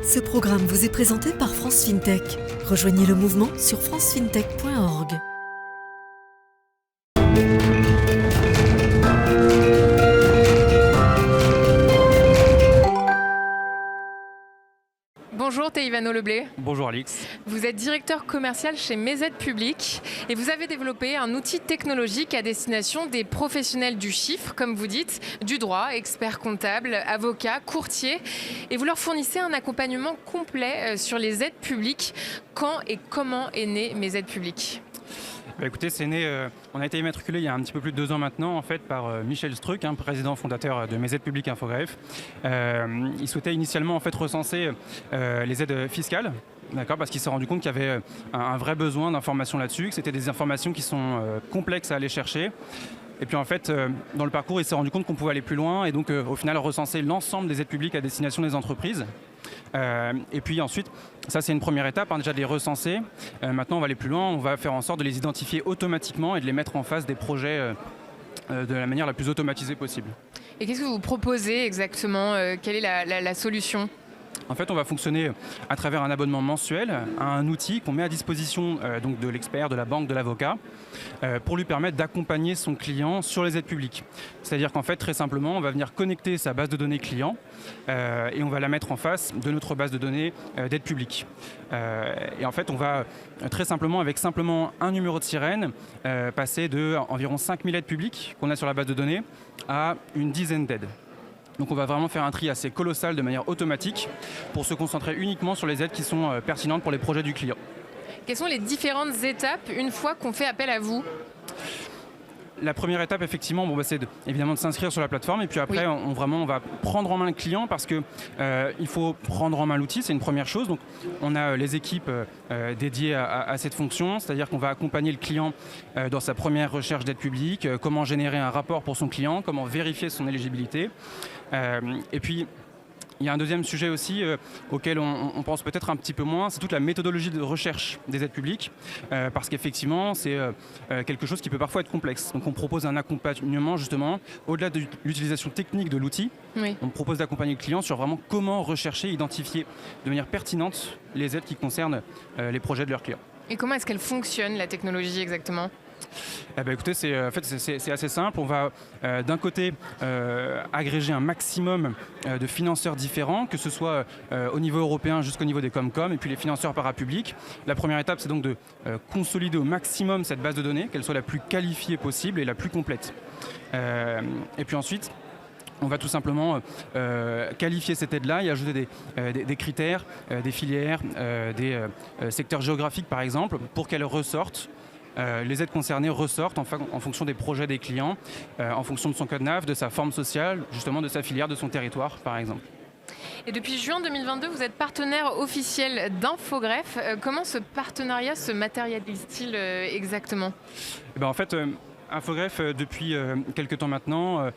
Ce programme vous est présenté par France FinTech. Rejoignez le mouvement sur francefintech.org. Bonjour Théivano Leblé. Bonjour Alix. Vous êtes directeur commercial chez Mes Aides Publiques et vous avez développé un outil technologique à destination des professionnels du chiffre, comme vous dites, du droit, experts comptables, avocats, courtiers, et vous leur fournissez un accompagnement complet sur les aides publiques. Quand et comment est né Mes Aides Publiques ? Écoutez, c'est né, on a été immatriculé il y a un petit peu plus de 2 ans maintenant en fait, par Michel Struck, président fondateur de Mes Aides Publiques Infogreffe. Il souhaitait initialement en fait, recenser les aides fiscales. D'accord, parce qu'il s'est rendu compte qu'il y avait un vrai besoin d'informations là-dessus, que c'était des informations qui sont complexes à aller chercher. Et puis en fait, dans le parcours, il s'est rendu compte qu'on pouvait aller plus loin et donc au final recenser l'ensemble des aides publiques à destination des entreprises. Et puis ensuite, ça c'est une première étape, déjà de les recenser. Maintenant on va aller plus loin, on va faire en sorte de les identifier automatiquement et de les mettre en face des projets de la manière la plus automatisée possible. Et qu'est-ce que vous proposez exactement ? Quelle est la solution ? En fait, on va fonctionner à travers un abonnement mensuel à un outil qu'on met à disposition donc de l'expert, de la banque, de l'avocat, pour lui permettre d'accompagner son client sur les aides publiques. C'est-à-dire qu'en fait, très simplement, on va venir connecter sa base de données client et on va la mettre en face de notre base de données d'aides publiques. Et en fait, on va très simplement, avec simplement un numéro de sirène, passer de environ 5000 aides publiques qu'on a sur la base de données à une dizaine d'aides. Donc on va vraiment faire un tri assez colossal de manière automatique pour se concentrer uniquement sur les aides qui sont pertinentes pour les projets du client. Quelles sont les différentes étapes une fois qu'on fait appel à vous ? La première étape, effectivement, c'est évidemment de s'inscrire sur la plateforme et puis après, on va prendre en main le client parce qu'il faut prendre en main l'outil, c'est une première chose. Donc, on a les équipes dédiées à cette fonction, c'est-à-dire qu'on va accompagner le client dans sa première recherche d'aide publique, comment générer un rapport pour son client, comment vérifier son éligibilité. Et puis, il y a un deuxième sujet aussi auquel on pense peut-être un petit peu moins, c'est toute la méthodologie de recherche des aides publiques, parce qu'effectivement, c'est quelque chose qui peut parfois être complexe. Donc on propose un accompagnement justement, au-delà de l'utilisation technique de l'outil, on propose d'accompagner le client sur vraiment comment rechercher, identifier de manière pertinente les aides qui concernent les projets de leurs clients. Et comment est-ce qu'elle fonctionne, la technologie exactement ? Écoutez, c'est assez simple. On va d'un côté agréger un maximum de financeurs différents, que ce soit au niveau européen jusqu'au niveau des Comcom et puis les financeurs parapublics. La première étape, c'est donc de consolider au maximum cette base de données, qu'elle soit la plus qualifiée possible et la plus complète. Et puis ensuite, on va tout simplement qualifier cette aide-là et ajouter des critères, des filières, des secteurs géographiques par exemple, pour qu'elle ressorte. Les aides concernées ressortent en fonction des projets des clients, en fonction de son code NAF, de sa forme sociale, justement de sa filière, de son territoire par exemple. Et depuis juin 2022, vous êtes partenaire officiel d'Infogreffe. Comment ce partenariat se matérialise-t-il exactement ? En fait, Infogreffe, depuis quelques temps maintenant,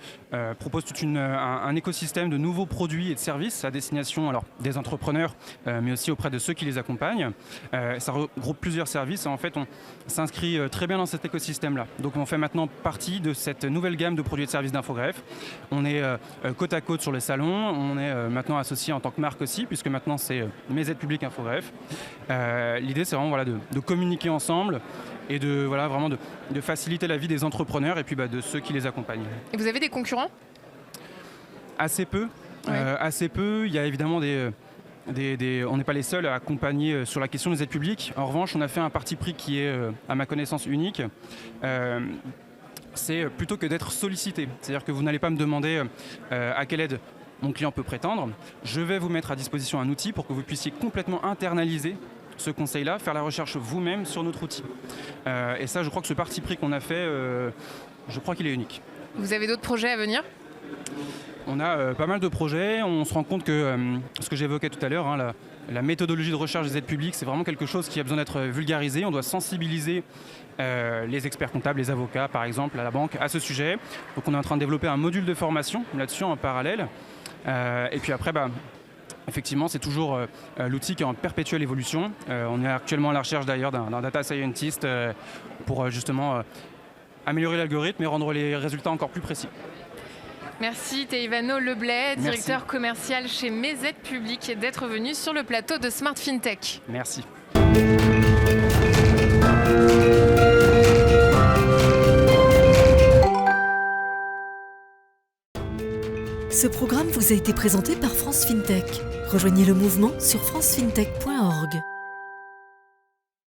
propose tout un écosystème de nouveaux produits et de services à destination des entrepreneurs, mais aussi auprès de ceux qui les accompagnent. Ça regroupe plusieurs services et en fait, on s'inscrit très bien dans cet écosystème-là. Donc on fait maintenant partie de cette nouvelle gamme de produits et de services d'Infogreffe. On est côte à côte sur les salons, on est maintenant associé en tant que marque aussi, puisque maintenant c'est Mes Aides Publiques Infogreffe. L'idée, c'est vraiment de communiquer ensemble et vraiment de faciliter la vie des entrepreneurs et puis de ceux qui les accompagnent. Et vous avez des concurrents ? Assez peu. Assez peu. Il y a évidemment on n'est pas les seuls à accompagner sur la question des aides publiques. En revanche, on a fait un parti pris qui est, à ma connaissance, unique. C'est plutôt que d'être sollicité. C'est-à-dire que vous n'allez pas me demander à quelle aide mon client peut prétendre. Je vais vous mettre à disposition un outil pour que vous puissiez complètement internaliser ce conseil-là, faire la recherche vous-même sur notre outil. Et ça, je crois que ce parti pris qu'on a fait, je crois qu'il est unique. Vous avez d'autres projets à venir ? On a pas mal de projets. On se rend compte que ce que j'évoquais tout à l'heure, la méthodologie de recherche des aides publiques, c'est vraiment quelque chose qui a besoin d'être vulgarisé. On doit sensibiliser les experts comptables, les avocats par exemple, à la banque, à ce sujet. Donc on est en train de développer un module de formation là-dessus en parallèle. Et puis après, effectivement, c'est toujours l'outil qui est en perpétuelle évolution. On est actuellement à la recherche d'ailleurs d'un data scientist pour justement améliorer l'algorithme et rendre les résultats encore plus précis. Merci Teivano Leblay, directeur commercial chez MEZ Public, d'être venu sur le plateau de Smart FinTech. Merci. Ce programme vous a été présenté par France FinTech. Rejoignez le mouvement sur francefintech.org.